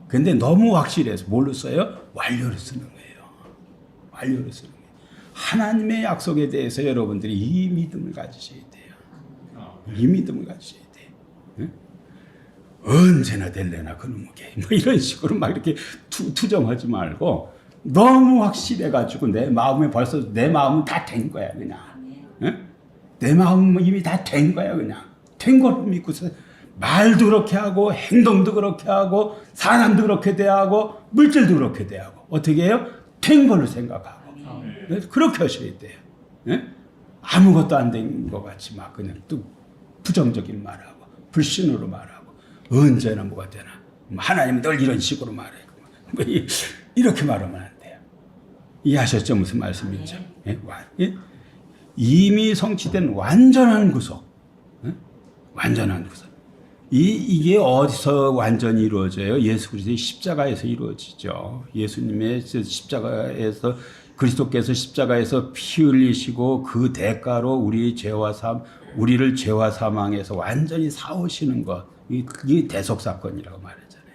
근데 너무 확실해서 뭘로 써요? 완료를 쓰는 거예요. 완료를 쓰는 거예요. 하나님의 약속에 대해서 여러분들이 이 믿음을 가지셔야 돼요. 이 믿음을 가지셔야 돼요. 언제나 될래나 그놈에게 뭐 이런 식으로 막 이렇게 투정하지 말고 너무 확실해가지고 내 마음에 벌써 내 마음은 다 된 거야 그냥. 내 마음은 이미 다 된 거야 그냥. 된 걸 믿고서 말도 그렇게 하고 행동도 그렇게 하고 사람도 그렇게 대하고 물질도 그렇게 대하고 어떻게 해요? 된 걸로 생각하고 그렇게 하셔야 돼요. 아무것도 안 된 것 같이 막 그냥 또 부정적인 말하고 불신으로 말하고 언제나 뭐가 되나 하나님 늘 이런 식으로 말해 이렇게 말하면 안 돼요. 이해하셨죠? 무슨 말씀인지. 이미 성취된 완전한 구속. 완전한 구속. 이게 어디서 완전히 이루어져요? 예수 그리스도의 십자가에서 이루어지죠. 예수님의 십자가에서 그리스도께서 십자가에서 피 흘리시고 그 대가로 우리를 죄와 사망에서 완전히 사오시는 것. 이게 대속 사건이라고 말하잖아요.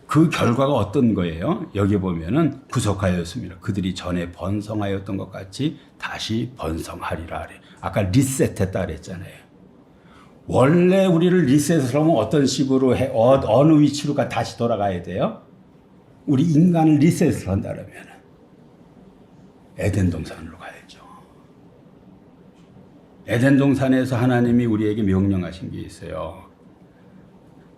그 결과가 어떤 거예요? 여기 보면은 구속하였습니다. 그들이 전에 번성하였던 것 같이 다시 번성하리라 그래. 아까 리셋했다 그랬잖아요. 원래 우리를 리셋을 하면 어떤 식으로 해, 어느 위치로 다시 돌아가야 돼요? 우리 인간을 리셋을 한다면 에덴 동산으로 가야죠. 에덴 동산에서 하나님이 우리에게 명령하신 게 있어요.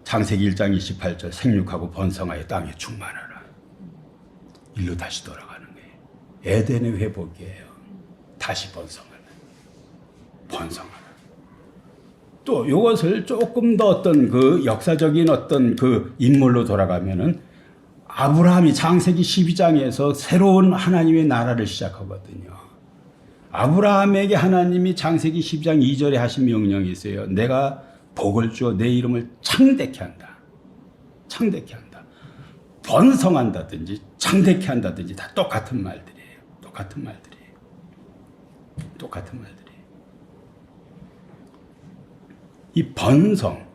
창세기 1장 28절 생육하고 번성하여 땅에 충만하라. 일로 다시 돌아가는 거예요. 에덴의 회복이에요. 다시 번성하라. 또 이것을 조금 더 어떤 그 역사적인 어떤 그 인물로 돌아가면은 아브라함이 창세기 12장에서 새로운 하나님의 나라를 시작하거든요. 아브라함에게 하나님이 창세기 12장 2절에 하신 명령이 있어요. 내가 복을 주어 내 이름을 창대케 한다. 창대케 한다. 번성한다든지 창대케 한다든지 다 똑같은 말들이에요. 똑같은 말들이에요. 이 번성,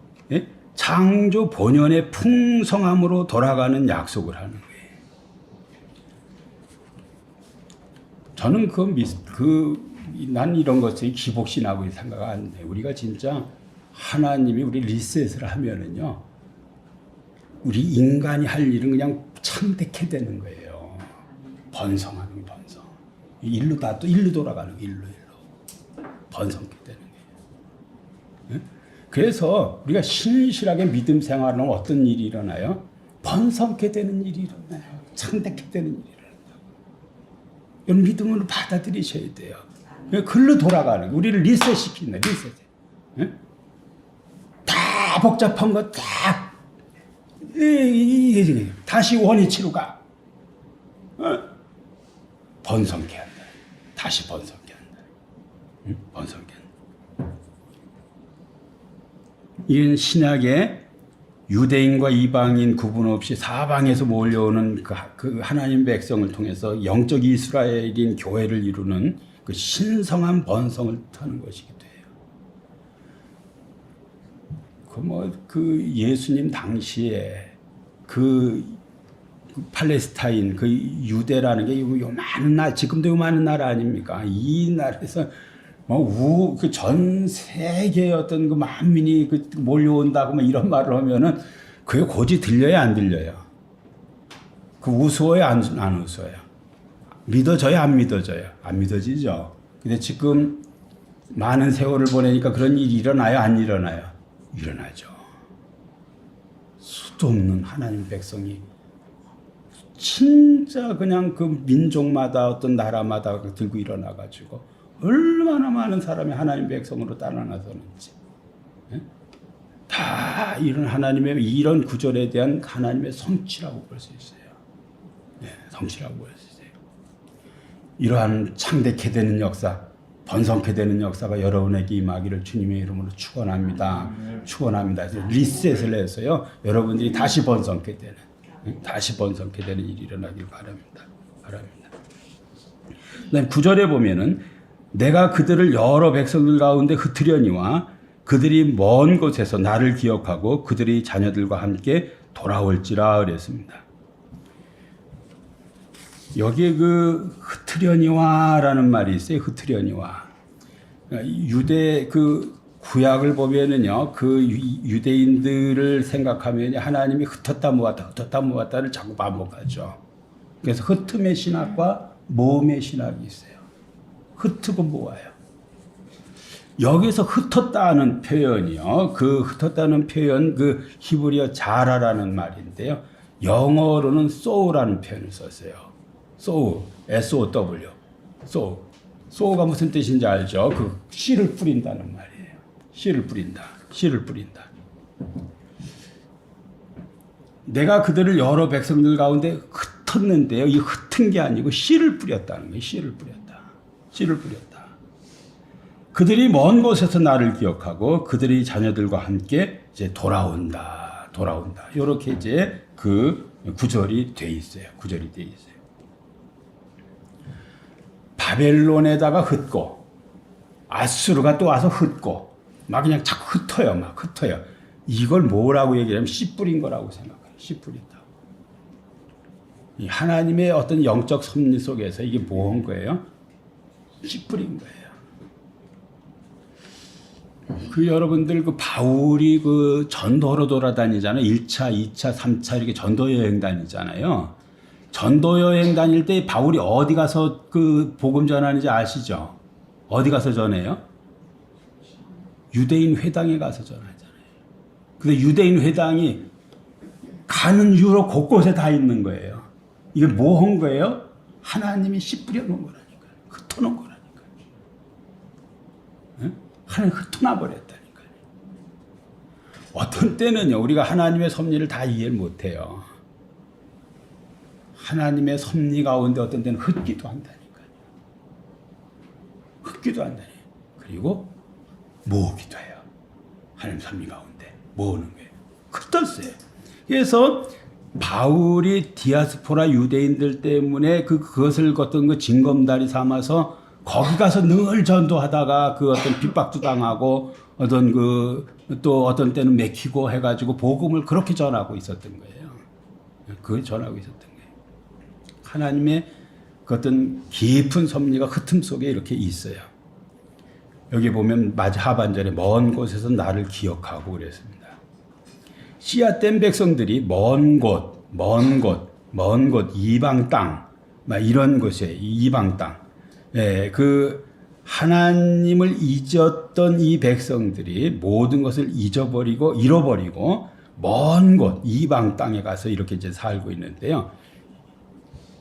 창조 본연의 풍성함으로 돌아가는 약속을 하는 거예요. 저는 난 이런 것이 기복신하고 생각 안 돼. 우리가 진짜 하나님이 우리 리셋을 하면은요, 우리 인간이 할 일은 그냥 창대케 되는 거예요. 번성하는 번성. 일로 돌아가는 거예요. 일로. 번성케 되는 거예요. 그래서 우리가 신실하게 믿음 생활하면 어떤 일이 일어나요? 번성케 되는 일이 일어나요. 창대케 되는 일이 일어나요. 이런 믿음으로 받아들이셔야 돼요. 글로 돌아가는 우리를 리셋시킨다. 리셋. 다 복잡한 거 다 다시 원위치로 가. 번성케 한다. 다시 번성케 한다. 응? 번성케 한다. 이건 신약의 유대인과 이방인 구분 없이 사방에서 몰려오는 그 하나님 백성을 통해서 영적 이스라엘인 교회를 이루는 그 신성한 번성을 뜻하는 것이기도 해요. 그 예수님 당시에 그 팔레스타인, 그 유대라는 게 요만한 나라, 지금도 요만한 나라 아닙니까? 이 나라에서 그 전 세계의 어떤 그 만민이 몰려온다고 이런 말을 하면은 그게 고지 들려요, 안 들려요? 그 우스워요, 안 우스워요? 믿어져요, 안 믿어져요? 안 믿어지죠. 근데 지금 많은 세월을 보내니까 그런 일이 일어나요, 안 일어나요? 일어나죠. 수도 없는 하나님 백성이 진짜 그냥 그 민족마다 어떤 나라마다 들고 일어나가지고 얼마나 많은 사람이 하나님 백성으로 따라나서는지, 다 이런 하나님의 이런 구절에 대한 하나님의 성취라고 볼 수 있어요. 네, 성취라고 볼 수 있어요. 이러한 창대케 되는 역사, 번성케 되는 역사가 여러분에게 임하기를 주님의 이름으로 축원합니다. 축원합니다. 리셋을 해서요, 여러분들이 다시 번성케 되는, 다시 번성케 되는 일이 일어나길 바랍니다. 바랍니다. 9절에 보면은 내가 그들을 여러 백성들 가운데 흩으려니와 그들이 먼 곳에서 나를 기억하고 그들이 자녀들과 함께 돌아올지라 그랬습니다. 여기에 그 흩으려니와라는 말이 있어요. 흩으려니와. 유대 그 구약을 보면은요, 그 유대인들을 생각하면 하나님이 흩었다 모았다를 자꾸 반복하죠. 그래서 흩음의 신학과 모음의 신학이 있어요. 흩고 모아요. 여기서 흩었다는 표현이요. 그 흩었다는 표현, 그 히브리어 자라라는 말인데요. 영어로는 sow라는 표현을 썼어요. sow, S-O-W, sow. sow가 무슨 뜻인지 알죠? 그 씨를 뿌린다는 말이에요. 씨를 뿌린다. 씨를 뿌린다. 내가 그들을 여러 백성들 가운데 흩었는데요. 이 흩은 게 아니고 씨를 뿌렸다는 거예요. 씨를 뿌렸다. 씨를 뿌렸다. 그들이 먼 곳에서 나를 기억하고 그들이 자녀들과 함께 이제 돌아온다. 이렇게 이제 그 구절이 돼 있어요. 바벨론에다가 흩고 아수르가 또 와서 흩고 막 그냥 자꾸 흩어요. 이걸 뭐라고 얘기하면 씨 뿌린 거라고 생각해요. 씨 뿌린다. 이 하나님의 어떤 영적 섭리 속에서 이게 뭐 한 거예요? 씨 뿌린 거예요. 여러분들 바울이 그 전도로 돌아다니잖아요. 1차, 2차, 3차 이렇게 전도 여행 다니잖아요. 전도 여행 다닐 때 바울이 어디 가서 그 복음 전하는지 아시죠? 어디 가서 전해요? 유대인 회당에 가서 전하잖아요. 근데 유대인 회당이 가는 유로 곳곳에 다 있는 거예요. 이게 뭐 한 거예요? 하나님이 씨 뿌려놓은 거라니까요. 흩어놓은 거라니까요. 하나님 흩어놔 버렸다니까요. 어떤 때는요, 우리가 하나님의 섭리를 다 이해를 못해요. 하나님의 섭리 가운데 어떤 때는 흩기도 한다니까요. 그리고 모으기도 해요. 하나님 섭리 가운데 모으는 거예요. 흩었어요. 그래서 바울이 디아스포라 유대인들 때문에 그것을 어떤 그 징검다리 삼아서 거기 가서 늘 전도하다가 그 어떤 핍박도 당하고 어떤 또 어떤 때는 맥히고 해가지고 복음을 그렇게 전하고 있었던 거예요. 하나님의 그 어떤 깊은 섭리가 흩음 속에 이렇게 있어요. 여기 보면 하반절에 먼 곳에서 나를 기억하고 그랬습니다. 씨앗된 백성들이 먼 곳, 이방 땅, 막 이런 곳에 이방 땅. 그 하나님을 잊었던 이 백성들이 모든 것을 잃어버리고 먼 곳, 이방 땅에 가서 이렇게 이제 살고 있는데요.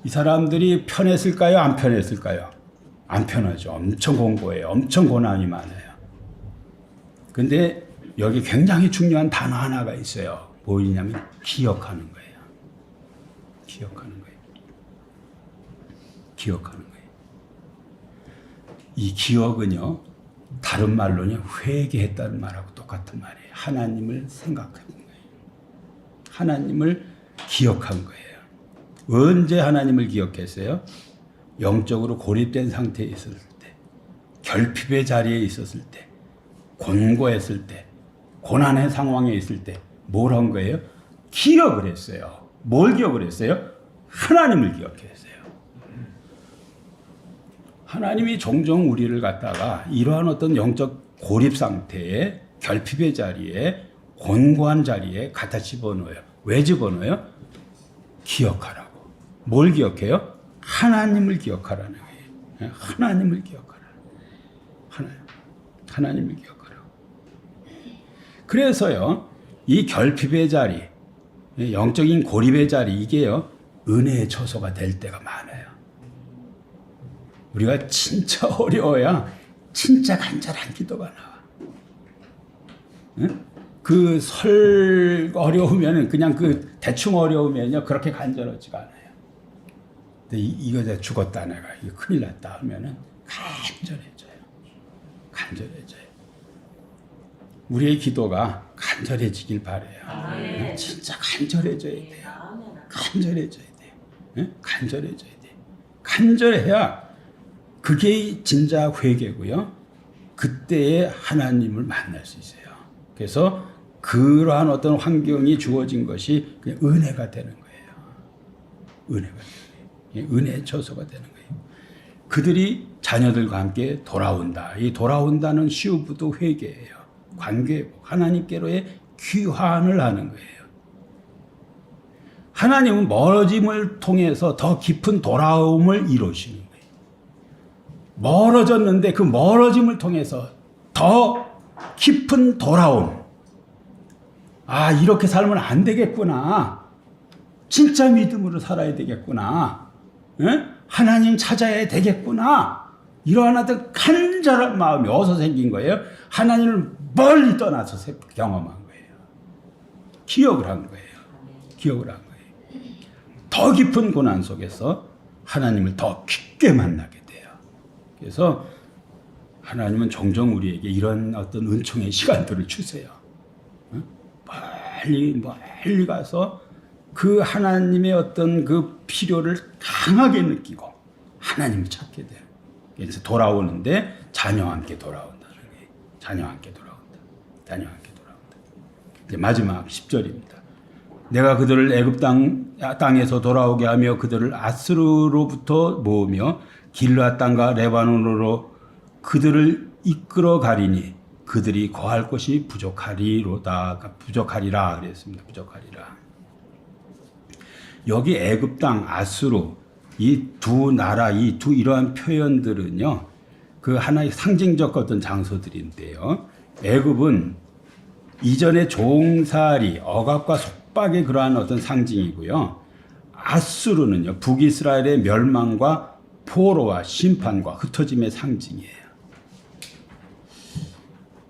이 사람들이 편했을까요? 안 편했을까요? 안 편하죠. 엄청 공고해요. 엄청 고난이 많아요. 근데 여기 굉장히 중요한 단어 하나가 있어요. 뭐냐면 기억하는 거예요. 기억하는 거예요. 기억하는 거예요. 이 기억은요, 다른 말로는 회개했다는 말하고 똑같은 말이에요. 하나님을 생각하는 거예요. 하나님을 기억한 거예요. 언제 하나님을 기억했어요? 영적으로 고립된 상태에 있었을 때, 결핍의 자리에 있었을 때, 곤고했을 때, 고난의 상황에 있을 때, 뭘 한 거예요? 기억을 했어요. 뭘 기억을 했어요? 하나님을 기억했어요. 하나님이 종종 우리를 갖다가 이러한 어떤 영적 고립 상태에, 결핍의 자리에, 곤고한 자리에 갖다 집어넣어요. 왜 집어넣어요? 기억하라고. 뭘 기억해요? 하나님을 기억하라는 거예요. 하나님을 기억하라. 하나님을 기억하라고. 그래서요, 이 결핍의 자리, 영적인 고립의 자리, 이게요, 은혜의 처소가 될 때가 많아요. 우리가 진짜 어려워야 진짜 간절한 기도가 나와. 응? 어려우면 그냥 대충 어려우면요, 그렇게 간절하지가 않아요. 근데 이거 내가 죽었다, 내가 이거 큰일 났다 하면은 간절해져요. 간절해져요. 우리의 기도가 간절해지길 바래요. 진짜 간절해져야 돼요. 간절해져야 돼요. 간절해져야 돼요. 간절해야 그게 진짜 회개고요. 그때에 하나님을 만날 수 있어요. 그래서 그러한 어떤 환경이 주어진 것이 그냥 은혜가 되는 거예요. 은혜가 되는 거예요. 은혜의 처소가 되는 거예요. 그들이 자녀들과 함께 돌아온다. 이 돌아온다는 시우부도 회개예요. 관계, 하나님께로의 귀환을 하는 거예요. 하나님은 멀어짐을 통해서 더 깊은 돌아옴을 이루시는 거예요. 멀어졌는데 그 멀어짐을 통해서 더 깊은 돌아옴. 아, 이렇게 살면 안 되겠구나. 진짜 믿음으로 살아야 되겠구나. 하나님 찾아야 되겠구나. 이러한 어떤 간절한 마음이 어디서 생긴 거예요? 하나님을 멀리 떠나서 경험한 거예요. 기억을 한 거예요. 기억을 한 거예요. 더 깊은 고난 속에서 하나님을 더 깊게 만나게 돼요. 그래서 하나님은 종종 우리에게 이런 어떤 은총의 시간들을 주세요. 멀리 가서 그 하나님의 어떤 그 필요를 강하게 느끼고 하나님을 찾게 돼요. 그래서 돌아오는데 자녀와 함께 돌아온다는 거예요. 자녀와 함께 돌아온다. 자녀와 함께 돌아온다. 이제 마지막 10절입니다. 내가 그들을 애굽 땅에서 돌아오게 하며 그들을 아스루로부터 모으며 길르앗 땅과 레바논으로 그들을 이끌어 가리니 그들이 거할 곳이 부족하리라 그랬습니다. 부족하리라. 여기 애굽 땅, 아수르 이 두 나라, 이러한 표현들은요, 그 하나의 상징적 어떤 장소들인데요. 애굽은 이전의 종살이, 억압과 속박의 그러한 어떤 상징이고요. 아수르는요, 북이스라엘의 멸망과 포로와 심판과 흩어짐의 상징이에요.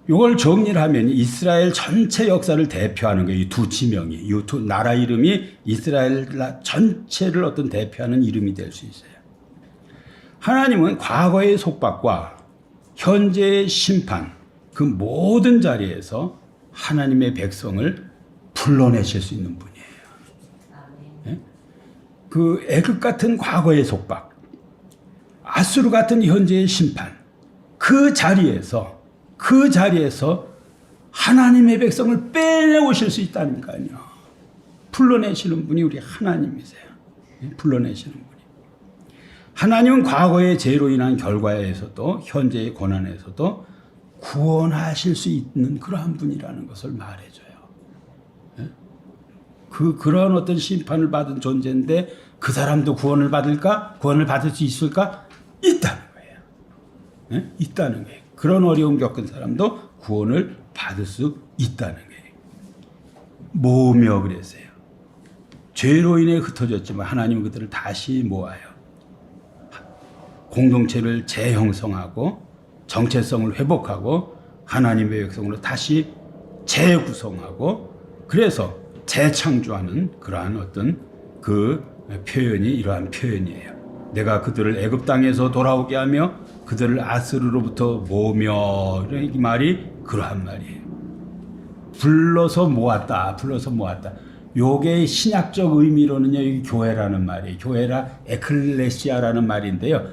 이걸 정리를 하면 이스라엘 전체 역사를 대표하는 거예요. 이 두 지명이, 이 두 나라 이름이 이스라엘 전체를 어떤 대표하는 이름이 될 수 있어요. 하나님은 과거의 속박과 현재의 심판, 그 모든 자리에서 하나님의 백성을 불러내실 수 있는 분이에요. 네? 그 애굽 같은 과거의 속박, 아수르 같은 현재의 심판, 그 자리에서 하나님의 백성을 빼내오실 수 있다니까요. 불러내시는 분이 우리 하나님이세요. 불러내시는 분이. 하나님은 과거의 죄로 인한 결과에서도 현재의 고난에서도 구원하실 수 있는 그러한 분이라는 것을 말해줘요. 그런 어떤 심판을 받은 존재인데 그 사람도 구원을 받을까? 구원을 받을 수 있을까? 있다는 거예요. 있다는 거예요. 그런 어려움 겪은 사람도 구원을 받을 수 있다는 거예요. 모으며 그랬어요. 죄로 인해 흩어졌지만 하나님은 그들을 다시 모아요. 공동체를 재형성하고 정체성을 회복하고 하나님의 백성으로 다시 재구성하고 그래서 재창조하는 그러한 어떤 그 표현이 이러한 표현이에요. 내가 그들을 애굽 땅에서 돌아오게 하며 그들을 아스르로부터 모으며 이 말이 그러한 말이에요. 불러서 모았다. 요게 신약적 의미로는요, 이 교회라는 말이에요. 교회라 에클레시아라는 말인데요.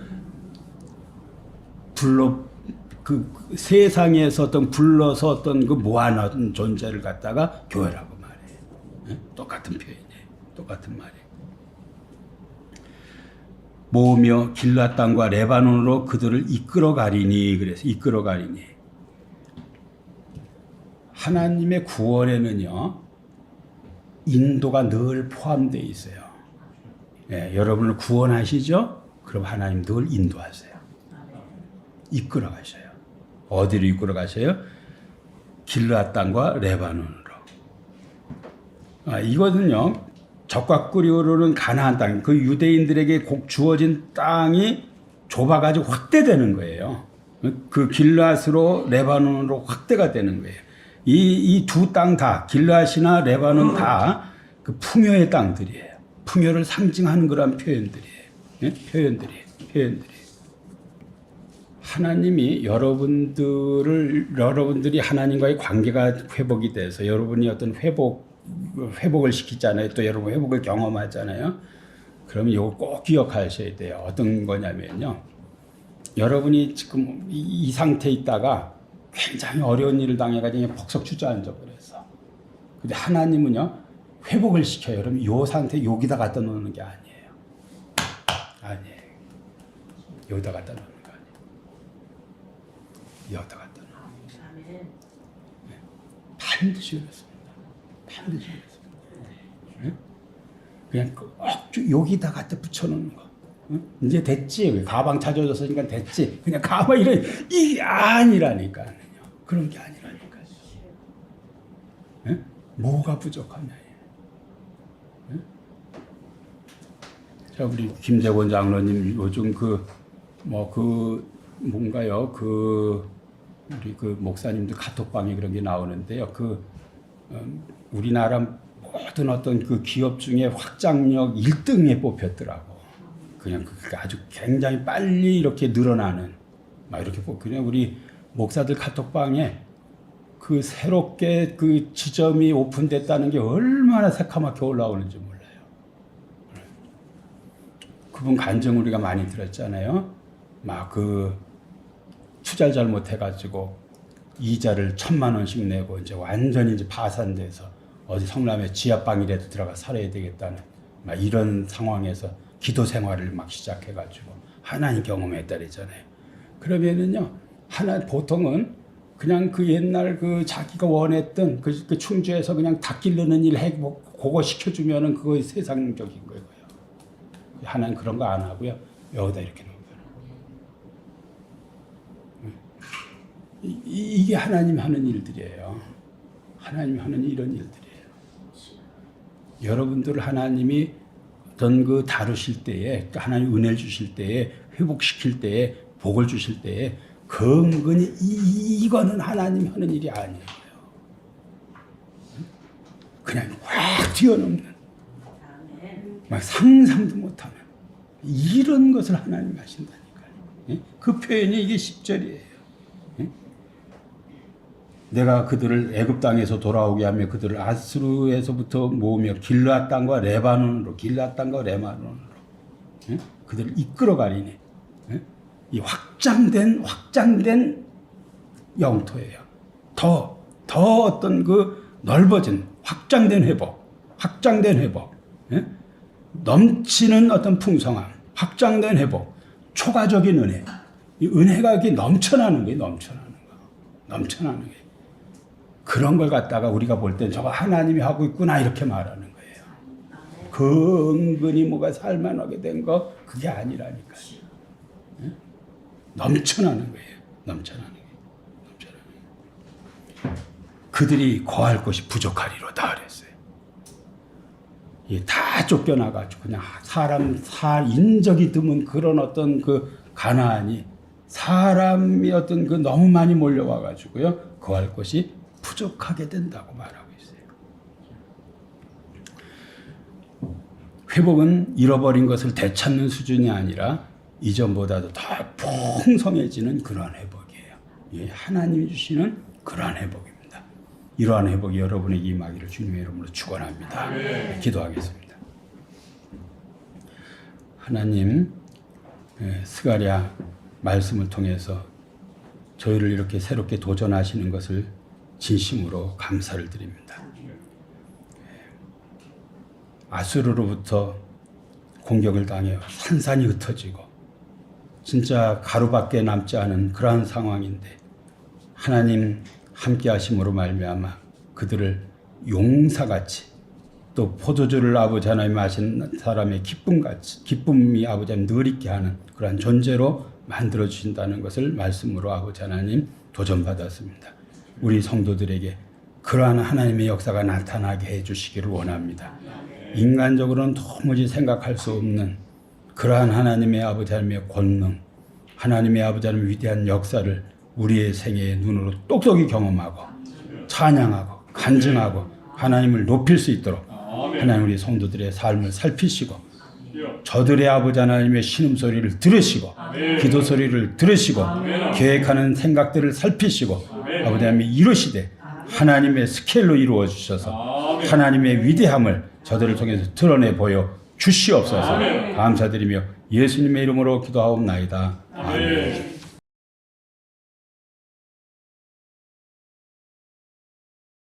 그 세상에서 어떤 불러서 어떤 그 모아놓은 존재를 갖다가 교회라고 말해요. 똑같은 표현이에요. 똑같은 말이에요. 모으며 길앗 땅과 레바논으로 그들을 이끌어가리니, 그래서 이끌어가리니. 하나님의 구원에는요, 인도가 늘 포함되어 있어요. 예, 여러분을 구원하시죠? 그럼 하나님 늘 인도하세요. 이끌어 가셔요. 어디로 이끌어 가셔요? 길르앗 땅과 레바논으로. 이거는요, 적과 꿀이 흐르는 가나안 땅, 그 유대인들에게 곧 주어진 땅이 좁아가지고 확대되는 거예요. 그 길르앗으로 레바논으로 확대가 되는 거예요. 이 두 땅 다, 길르앗이나 레바논 다 그 풍요의 땅들이에요. 풍요를 상징하는 그런 표현들이에요. 네? 표현들이. 하나님이 여러분들이 하나님과의 관계가 회복이 돼서 여러분이 어떤 회복을 시키잖아요. 또 여러분 회복을 경험하잖아요. 그러면 이거 꼭 기억하셔야 돼요. 어떤 거냐면요. 여러분이 지금 이 상태에 있다가 굉장히 어려운 일을 당해가지고 폭석 주저앉아 버렸어. 근데 하나님은요, 회복을 시켜요. 여러분, 이 상태 여기다 갖다 놓는 게 아니에요. 여기다 갖다 놓는 거 아니에요. 여기다 갖다 놓는 거. 네. 반드시 그렇습니다. 네? 그냥 여기다 갖다 붙여놓는 거. 이제 됐지. 가방 찾아줬으니까 됐지. 그냥 가방 이게 아니라니까요. 그런 게 아니라니까요. 네? 뭐가 부족하냐. 네? 자, 우리 김재권 장로님 요즘 뭔가요? 우리 목사님들 카톡방에 그런 게 나오는데요. 우리나라 모든 어떤 그 기업 중에 확장력 1등에 뽑혔더라고. 그냥 아주 굉장히 빨리 이렇게 늘어나는, 막 이렇게 그냥 우리 목사들 카톡방에 그 새롭게 그 지점이 오픈됐다는 게 얼마나 새카맣게 올라오는지 몰라요. 그분 간증 우리가 많이 들었잖아요. 막 투자를 잘못해가지고 이자를 1,000만 원씩 내고 이제 완전히 이제 파산돼서 어디 성남에 지하방이라도 들어가 살아야 되겠다는 막 이런 상황에서 기도 생활을 막 시작해가지고 하나님 경험했다랬잖아요. 그러면은요, 보통은 그냥 그 옛날 자기가 원했던 그 충주에서 그냥 닭 기르는 일 그거 시켜주면은 그거 세상적인 거예요. 하나님 그런 거 안 하고요. 여기다 이렇게 놓은 거예요. 이게 하나님 하는 일들이에요. 하나님 하는 이런 일들이에요. 여러분들 하나님이 어떤 다루실 때에, 하나님 은혜를 주실 때에, 회복시킬 때에, 복을 주실 때에, 근근히 이거는 하나님 하는 일이 아니에요. 그냥 확 뛰어넘는, 막 상상도 못하는 이런 것을 하나님 하신다니까요. 그 표현이 이게 10절이에요. 내가 그들을 애굽 땅에서 돌아오게 하며 그들을 아스루에서부터 모으며 길르앗 땅과 레바논으로 그들을 이끌어가리니, 이 확장된 영토예요. 더 어떤 넓어진 확장된 회복, 넘치는 어떤 풍성함, 확장된 회복, 초과적인 은혜. 이 은혜가 이렇게 넘쳐나는 거예요. 그런 걸 갖다가 우리가 볼 땐 저거 하나님이 하고 있구나 이렇게 말하는 거예요. 근근히 뭐가 살만하게 된 거 그게 아니라니까요. 넘쳐나는 거예요. 그들이 거할 곳이 부족하리로다 그랬어요. 다 쫓겨나가지고 그냥 인적이 드문 그런 어떤 가나안이 사람이 어떤 너무 많이 몰려와가지고요, 거할 곳이 부족하다. 부족하게 된다고 말하고 있어요. 회복은 잃어버린 것을 되찾는 수준이 아니라 이전보다도 더 풍성해지는 그러한 회복이에요. 예, 하나님이 주시는 그러한 회복입니다. 이러한 회복이 여러분에게 임하기를 주님의 이름으로 축원합니다. 네, 기도하겠습니다. 하나님, 스가랴 말씀을 통해서 저희를 이렇게 새롭게 도전하시는 것을 진심으로 감사를 드립니다. 아수르로부터 공격을 당해 산산이 흩어지고 진짜 가루밖에 남지 않은 그러한 상황인데 하나님 함께 하심으로 말미암아 그들을 용사같이 또 포도주를 아버지 하나님 마신 사람의 기쁨이 아버지 하나님 늘 있게 하는 그러한 존재로 만들어 주신다는 것을 말씀으로 아버지 하나님 도전받았습니다. 우리 성도들에게 그러한 하나님의 역사가 나타나게 해주시기를 원합니다. 인간적으로는 도무지 생각할 수 없는 그러한 하나님의 아버지 하나님의 권능, 하나님의 아버지 하나님의 위대한 역사를 우리의 생애의 눈으로 똑똑히 경험하고 찬양하고 간증하고 하나님을 높일 수 있도록 하나님 우리 성도들의 삶을 살피시고 저들의 아버지 하나님의 신음소리를 들으시고 기도 소리를 들으시고 계획하는 생각들을 살피시고 아버지 하나님이 이루시되 하나님의 스케일로 이루어 주셔서 하나님의 위대함을 저들을 통해서 드러내 보여 주시옵소서. 감사드리며 예수님의 이름으로 기도하옵나이다. 아멘.